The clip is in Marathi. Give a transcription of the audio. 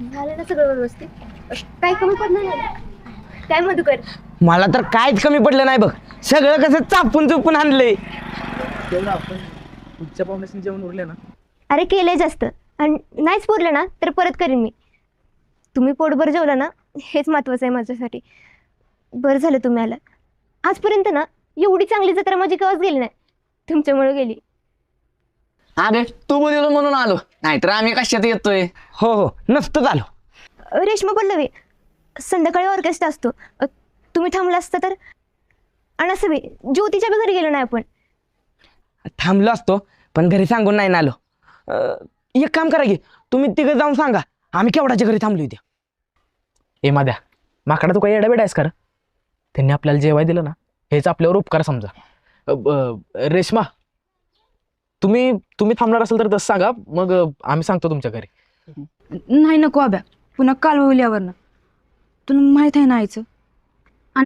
झालं ना सगळं व्यवस्थित. काय कमी पडणार नाही काय मधुकर? मला तर काहीच कमी पडलं नाही बघ. सगळं कसं चापून चुपून आणलंय. तेवढं आपण पुढच्या पाहुण्याशी जेवण उरले ना. अरे केलंय जास्त आणि नाहीच पुरलं ना तर परत करीन मी. तुम्ही पोटभर जेवला ना हेच महत्वाचं आहे माझ्यासाठी. बरं झालं तुम्ही आला. आजपर्यंत ना एवढी चांगली जत्रा माझी केव्हाच गेली नाही, तुमच्यामुळे गेली. अरे तू बोललो म्हणून आलो, नाहीतर आम्ही कशात येतोय. हो हो नसतं आलो. रेश्मा पल्लवी, संध्याकाळी ऑर्केस्ट्रा असतो. तुम्ही थांबला असता तर. आणि असं बी ज्योतीच्या बी घरी गेलो नाही आपण. थांबलो असतो पण घरी सांगून नाही ना आलो. एक काम करा की तुम्ही तिघं जाऊन सांगा आम्ही केवढाच्या घरी थांबलो इथे. ए माद्या, माकडा तू काही एडाबेड आहेस कर. त्यांनी आपल्याला जेवाय दिलं ना हेच आपल्यावर उपकार समजा. रेश्मा, तुम्ही थांबणार असेल तर तसं सांगा, मग आम्ही सांगतो तुमच्या घरी. नाही नको आब्या, पुन्हा काल होल्यावर ना तुला माहित आहे ना आईचं